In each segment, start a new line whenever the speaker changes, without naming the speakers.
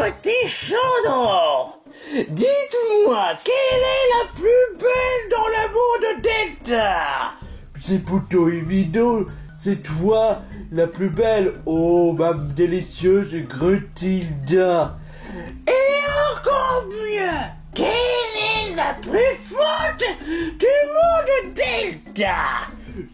petit chaudron, dites-moi, quelle est la plus belle dans le monde Delta?
C'est plutôt évident, c'est toi la plus belle. Oh, ma délicieuse Gruntilda.
Et encore mieux, quelle est la plus forte du monde Delta?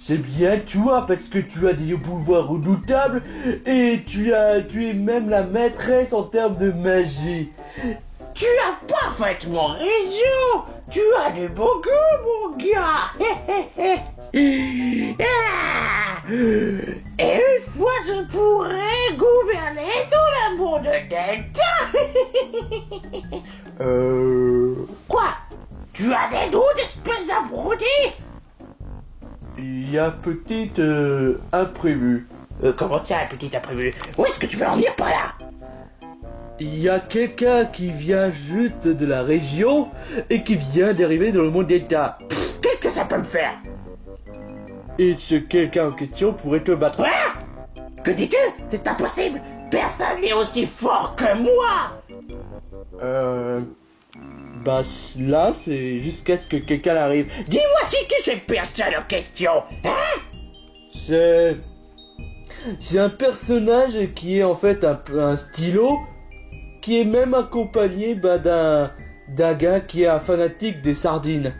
C'est bien toi, parce que tu as des pouvoirs redoutables et tu es même la maîtresse en termes de magie.
Tu as parfaitement raison. Tu as du beau goût, mon gars. Ah. Et une fois, je pourrai gouverner tout le monde Delta. Quoi? Tu as des doutes, espèce d'abruti?
Il y a petit imprévu.
Comment ça, un petit imprévu? Où est-ce que tu veux en venir par là?
Il y a quelqu'un qui vient juste de la région et qui vient d'arriver dans le monde Delta.
Qu'est-ce que ça peut me faire?
Et ce quelqu'un en question pourrait te battre.
Quoi? Que dis-tu? C'est impossible. Personne n'est aussi fort que moi.
Bah là, c'est jusqu'à ce que quelqu'un arrive.
Dis-moi c'est qui cette personne en question? Hein?
C'est un personnage qui est en fait un stylo, qui est même accompagné d'un gars qui est un fanatique des sardines.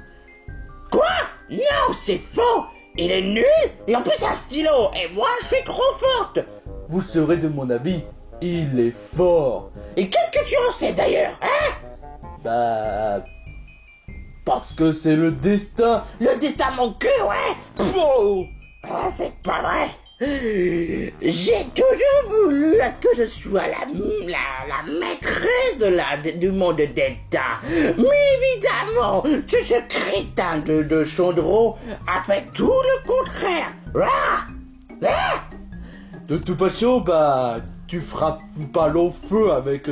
Quoi? Non, c'est faux. Il est nul et en plus un stylo. Et moi, je suis trop forte.
Vous serez de mon avis, il est fort.
Et qu'est-ce que tu en sais d'ailleurs, hein?
Bah... parce que c'est le destin.
Le destin, mon cul, ouais.
Oh.
Ah, c'est pas vrai. J'ai toujours voulu à ce que je sois la maîtresse du monde Delta. Mais évidemment, ce crétin de Chaudron a fait tout le contraire. Ah! Ah!
De toute façon, bah, tu frappes pas long feu avec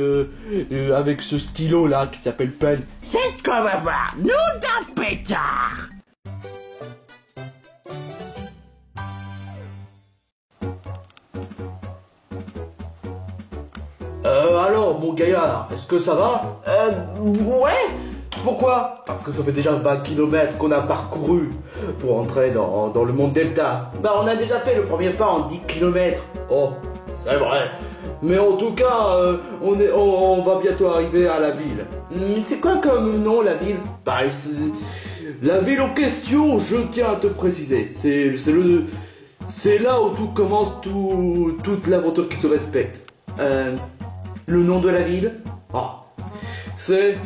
ce stylo là qui s'appelle Pen.
C'est ce qu'on va voir, nous d'un pétard.
Alors, mon gaillard, est-ce que ça va?
Ouais.
Pourquoi? Parce que ça fait déjà 20 kilomètres qu'on a parcouru pour entrer dans le monde Delta.
Bah, on a déjà fait le premier pas en 10 kilomètres.
Oh, c'est vrai. Mais en tout cas, on va bientôt arriver à la ville.
C'est quoi comme nom, la ville?
Bah, la ville en question, je tiens à te préciser, c'est là où tout commence, toute l'aventure qui se respecte.
Le nom de la ville?
C'est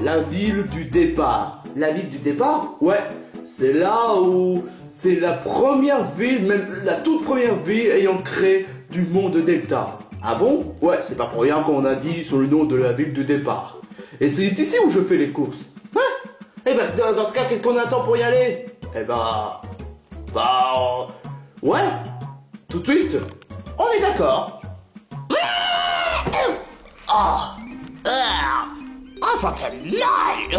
la ville du départ.
La ville du départ?
Ouais, c'est là où c'est la première ville, même la toute première ville ayant créé du monde Delta.
Ah bon?
Ouais, c'est pas pour rien qu'on a dit sur le nom de la ville du départ. Et c'est ici où je fais les courses.
Hein? Eh ben, dans ce cas, qu'est-ce qu'on attend pour y aller?
Eh ouais, tout de suite.
On est d'accord. Oh, ça fait mal.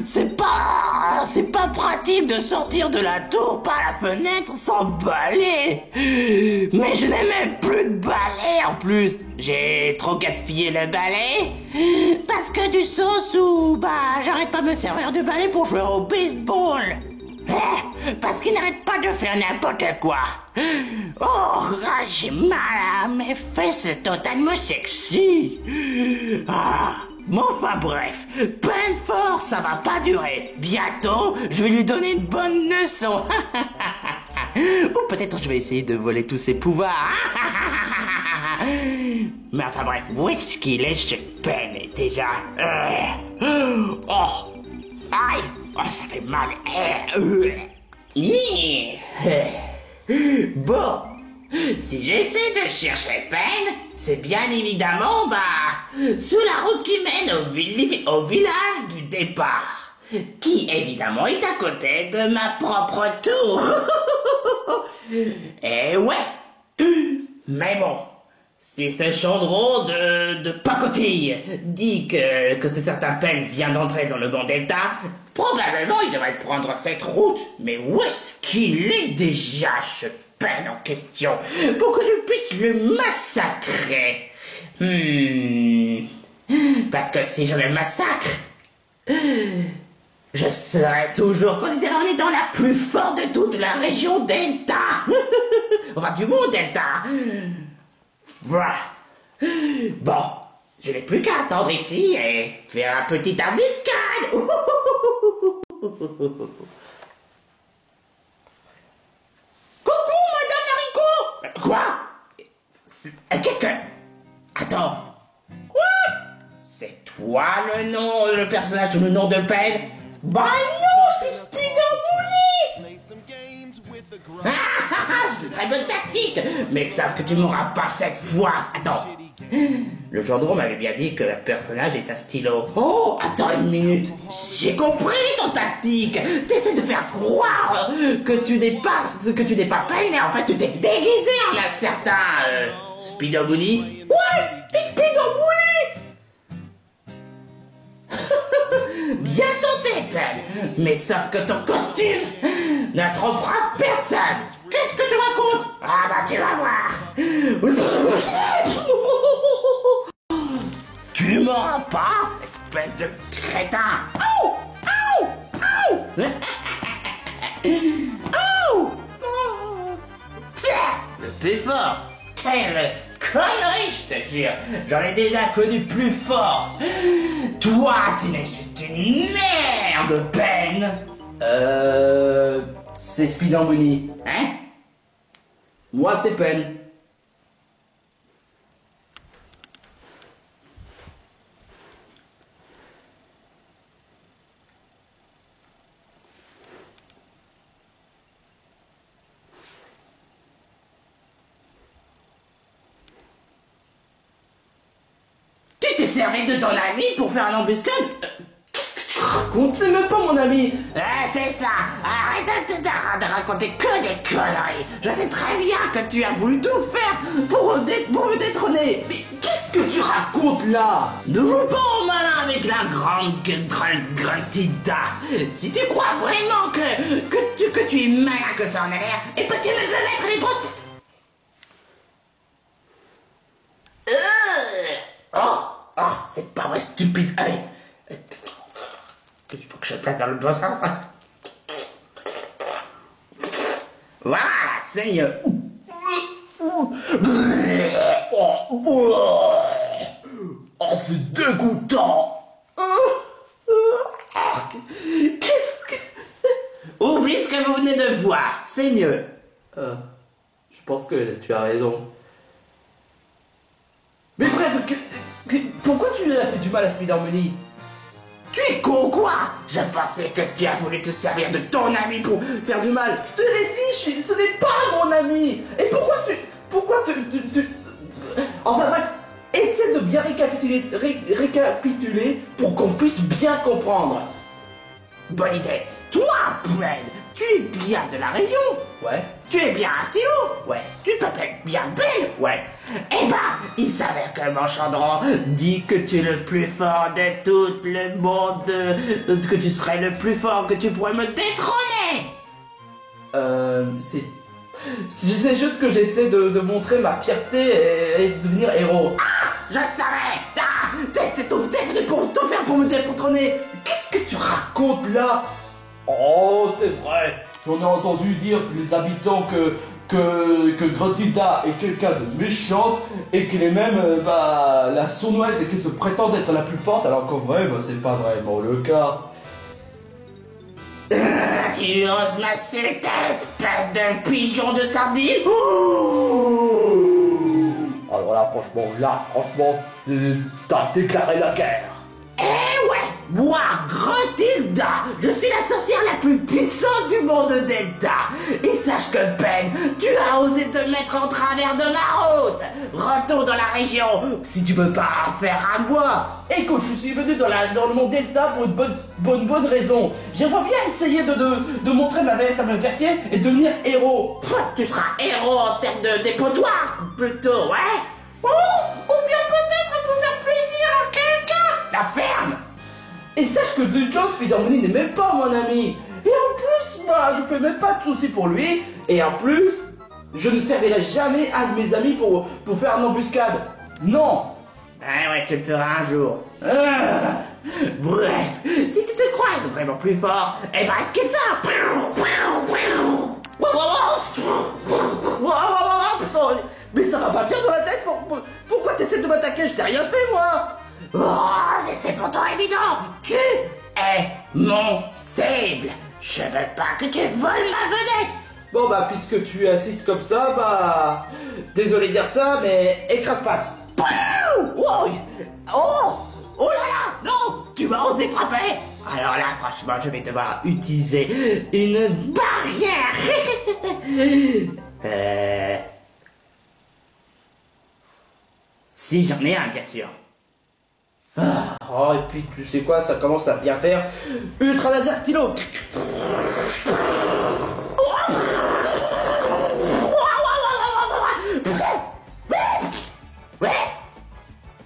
C'est pas pratique de sortir de la tour par la fenêtre sans balai. Mais je n'ai même plus de balai en plus. J'ai trop gaspillé le balai parce que du sens où j'arrête pas de me servir de balai pour jouer au baseball. Parce qu'il n'arrête pas de faire n'importe quoi. Oh, j'ai mal à mes fesses, c'est totalement sexy. Mais enfin bref, peine fort, ça va pas durer. Bientôt, je vais lui donner une bonne leçon. Ou peut-être je vais essayer de voler tous ses pouvoirs. Mais enfin bref, où est-ce qu'il est ce peine déjà? Oh, aïe. Oh, ça fait mal. Bon, si j'essaie de chercher peine, c'est bien évidemment, sur la route qui mène au village du départ, qui évidemment est à côté de ma propre tour. Et ouais, mais bon, si ce chaudron de pacotille dit que ce certain peine vient d'entrer dans le monde Delta, probablement il devrait prendre cette route. Mais où est-ce qu'il est déjà, ce peine en question pour que je puisse le massacrer. Parce que si je le massacre, je serai toujours considéré en étant la plus forte de toute la région Delta. Enfin, du monde Delta. Voilà. Bon, je n'ai plus qu'à attendre ici et faire un petit embuscade. Coucou, Madame Haricot. Quoi? Qu'est-ce que... Attends. Quoi? C'est toi le personnage sous le nom de Ben? Bah non, je suis Spider Bully. C'est une très bonne tactique. Mais sauf que tu m'auras pas cette fois. Attends. Le Gendron m'avait bien dit que le personnage est un stylo. Oh, attends une minute. J'ai compris ton tactique. T'essaies de faire croire que tu n'es pas Ben, mais en fait tu t'es déguisé en un certain Spider Bully. Ouais, Spider Bully. Bien tenté, Ben. Mais sauf que ton costume ne trompera personne. Qu'est-ce que tu racontes? Ah bah tu vas voir. Tu m'auras pas, espèce de crétin. Oh, oh, oh. Oh. Le plus fort. Quelle connerie, je te jure. J'en ai déjà connu plus fort. Toi, tu n'es juste une merde, Ben.
C'est Spider Bully.
Hein?
Moi, c'est Ben.
Tu t'es servi de ton ami pour faire un embuscade? Qu'est-ce que tu racontes?
C'est même pas mon ami.
C'est ça. Arrête de raconter que des conneries. Je sais très bien que tu as voulu tout faire pour me détrôner.
Mais qu'est-ce que tu racontes là?
Ne joue pas au malin avec la grande Grantida. Si tu crois vraiment que tu es malin que ça en a l'air, et peux-tu me mettre les grosses... Oh, c'est pas vrai, stupide œil. Il faut que je le place dans le bon sens. Voilà, c'est mieux.
Oh, c'est dégoûtant.
Qu'est-ce que... Oublie ce que vous venez de voir, c'est mieux.
Je pense que tu as raison. Mais bref, pourquoi tu as fait du mal à Spider Bully?
Tu es con ou quoi? Je pensais que tu as voulu te servir de ton ami pour faire du mal.
Je te l'ai dit, ce n'est pas mon ami. Et pourquoi tu... Enfin bref, essaie de bien récapituler pour qu'on puisse bien comprendre.
Bonne idée. Toi, Ben, tu es bien de la région.
Ouais.
Tu es bien un stylo.
Ouais.
Tu t'appelles bien Ben.
Ouais.
Eh ben, il s'avère que mon Gendron dit que tu es le plus fort de tout le monde, que tu serais le plus fort, que tu pourrais me détrôner.
C'est juste que j'essaie de montrer ma fierté et de devenir héros.
Ah, je savais. Ah, t'es venu pour tout faire pour me détrôner.
Qu'est-ce que tu racontes là? Oh, c'est vrai. J'en ai entendu dire les habitants que Gruntilda est quelqu'un de méchante et qu'elle est même la sournoise et qu'elle se prétend être la plus forte alors qu'en vrai, c'est pas vraiment le cas.
Tu oses m'insulter, espèce de pigeon de sardine?
Alors là, franchement, t'as déclaré la guerre.
Eh ouais, moi, Gruntilda, je suis la sorcière la plus puissante du monde Delta. Et sache que Ben, tu as osé te mettre en travers de ma route. Retourne dans la région, si tu veux pas affaire à moi.
Écoute, je suis venu dans le monde Delta pour une bonne raison. J'aimerais bien essayer de montrer ma véritable fierté et devenir héros.
Pff, tu seras héros en termes de dépotoir, plutôt, ouais. Ou bien peut-être pour faire plaisir à quelqu'un. La ferme.
Et sache que de Joe, Spider Bully n'est même pas mon ami. Et en plus, je fais même pas de soucis pour lui. Et en plus, Je ne servirai jamais un de mes amis pour faire une embuscade. Non.
Ah ouais, tu le feras un jour. Ah. Bref, si tu te crois être vraiment plus fort, eh ben esquive ça.
Mais ça va pas bien dans la tête. Pourquoi t'essaies de m'attaquer? Je t'ai rien fait, moi.
Oh, mais c'est pourtant évident. Tu es mon cible. Je veux pas que tu voles ma vedette.
Bon bah puisque tu insistes comme ça, bah désolé de dire ça, mais écrase pas.
Oh, oh là là, non, tu m'as osé frapper. Alors là, franchement, je vais devoir utiliser une barrière. Si j'en ai un, bien sûr.
Oh, et puis tu sais quoi, ça commence à bien faire. Ultra laser stylo.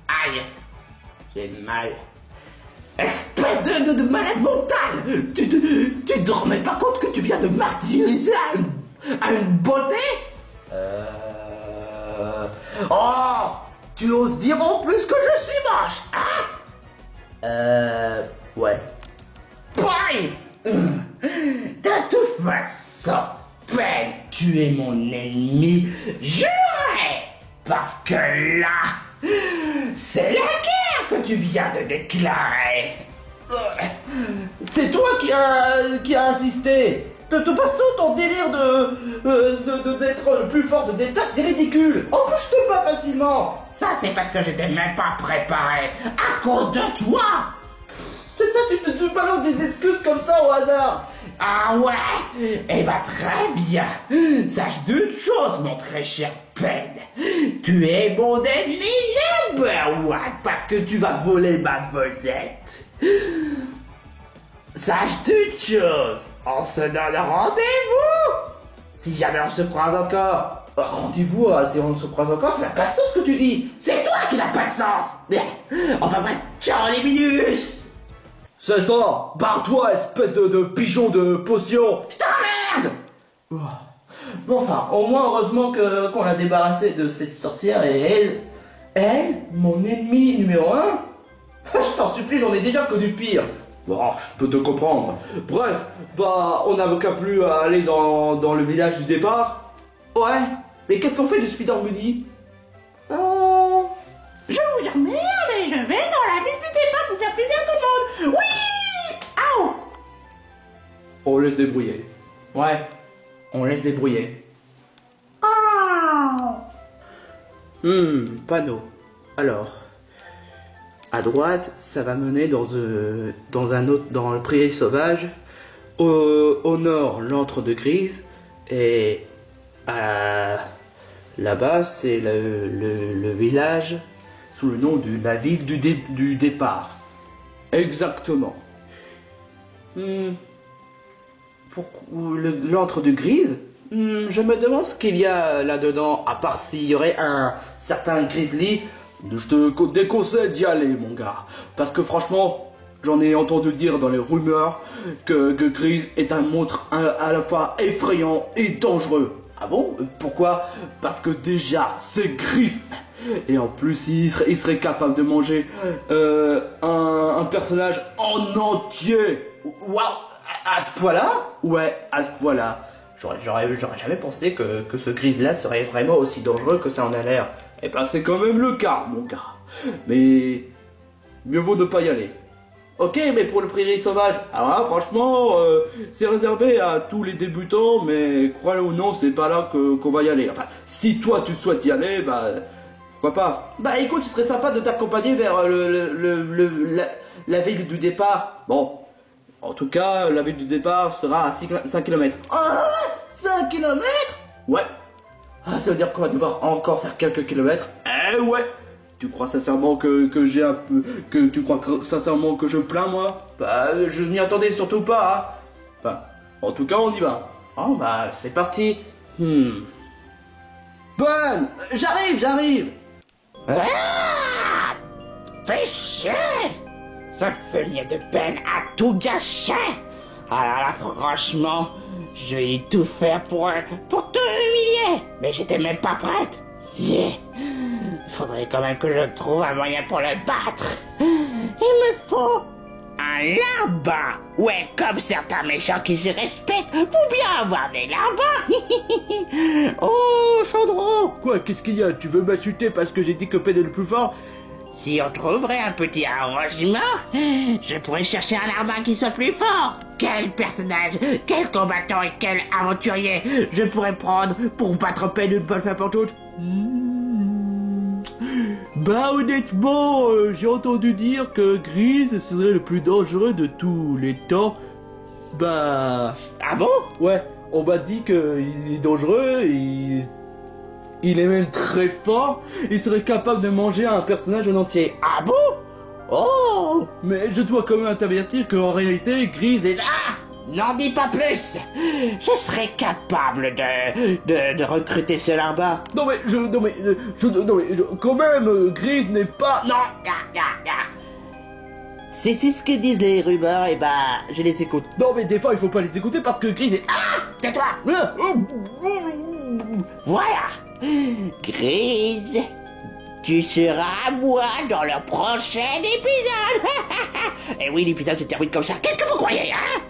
Aïe, j'ai mal. Espèce de malade mental. Tu te remets pas compte que tu viens de martyriser à une beauté? Oh, tu oses dire en plus que je suis moche, hein?
Ouais.
Bye. De toute façon, Ben, tu es mon ennemi juré. Parce que là, c'est la guerre que tu viens de déclarer.
C'est toi qui a insisté. De toute façon, ton délire d'être le plus fort de Delta, c'est ridicule. En plus, je te bats facilement.
Ça, c'est parce que j'étais même pas préparé. À cause de toi.
C'est ça, tu te balances des excuses comme ça au hasard.
Ah ouais? Eh ben très bien. Sache d'une chose, mon très cher Ben. Tu es mon ennemi number one parce que tu vas voler ma vedette. Sache d'une chose, on se donne rendez-vous. Si jamais on se croise encore.
Rendez-vous, si on se croise encore,
Ça n'a pas de sens ce que tu dis. C'est toi qui n'as pas de sens. Enfin bref, ciao les minus.
c'est ça. Barre-toi, espèce de pigeon de potion.
Je t'emmerde.
Bon, enfin, au moins, heureusement qu'on l'a débarrassé de cette sorcière et elle, mon ennemi numéro 1. Je t'en supplie, j'en ai déjà connu pire. Bon, je peux te comprendre. Bref, bah, on n'a qu'à plus aller dans le village du départ. Ouais, mais qu'est-ce qu'on fait du Spider Moody?
Je vous emmerde et je vais dans la ville du départ pour faire plaisir à tout le monde. Oui. Aouh.
On laisse débrouiller. Ouais, on laisse débrouiller. Panneau. Alors, à droite, ça va mener dans le prairie sauvage. Au nord, l'antre de Grise. Et là-bas, c'est le village sous le nom de la ville du départ. Exactement. L'antre de Grise, je me demande ce qu'il y a là-dedans, à part s'il y aurait un certain Grizzly. Je te déconseille d'y aller, mon gars. Parce que franchement, j'en ai entendu dire dans les rumeurs que Grise est un monstre à la fois effrayant et dangereux. Ah bon? Pourquoi? Parce que déjà, ses griffes. Et en plus, il serait capable de manger un personnage en entier. Waouh! À ce point-là? Ouais, à ce point-là. J'aurais jamais pensé que ce Grise-là serait vraiment aussi dangereux que ça en a l'air. Eh ben, c'est quand même le cas, mon gars. Mais mieux vaut ne pas y aller. Ok, mais pour le prairie sauvage, alors là, franchement, c'est réservé à tous les débutants, mais crois-le ou non, c'est pas là qu'on va y aller. Enfin, si toi tu souhaites y aller, bah, pourquoi pas. Bah écoute, ce serait sympa de t'accompagner vers la ville du départ. Bon, en tout cas, la ville du départ sera à 5 km. Ah, 5 km? Ouais. Ah, ça veut dire qu'on va devoir encore faire quelques kilomètres. Eh ouais. Tu crois sincèrement que j'ai un peu... Tu crois sincèrement que je me plains, moi? Bah, je m'y attendais surtout pas, hein. Enfin, en tout cas, on y va. Oh, bah, c'est parti. Bonne. J'arrive.
Ah, fais chier. Ce fumier de peine a tout gâché. Alors là, franchement, je vais tout faire pour te humilier. Mais j'étais même pas prête. Yeah. Faudrait quand même que je trouve un moyen pour le battre. Il me faut un larbin. Ouais, comme certains méchants qui se respectent, faut bien avoir des larbins. Oh, Chaudron.
Quoi, qu'est-ce qu'il y a? Tu veux m'insulter parce que j'ai dit que Pen est le plus fort?
Si on trouverait un petit arrangement, je pourrais chercher un larbin qui soit plus fort. Quel personnage, quel combattant et quel aventurier je pourrais prendre pour battre Pen une bonne fois pour toutes?
Bah honnêtement, j'ai entendu dire que Grise serait le plus dangereux de tous les temps. Bah...
Ah bon?
Ouais, on m'a dit qu'il est dangereux, il est même très fort, il serait capable de manger un personnage en entier.
Ah bon? Oh!
Mais je dois quand même t'avertir qu'en réalité, Grise est...
Ah! N'en dis pas plus! Je serais capable de recruter ce larbin.
Non mais, quand même, Grise n'est pas...
Non! Si c'est ce que disent les rumeurs, et bah, je les écoute.
Non mais des fois, il faut pas les écouter parce que Grise est...
Ah! Tais-toi! Voilà! Grise, tu seras à moi dans le prochain épisode! Et oui, l'épisode se termine comme ça. Qu'est-ce que vous croyez, hein?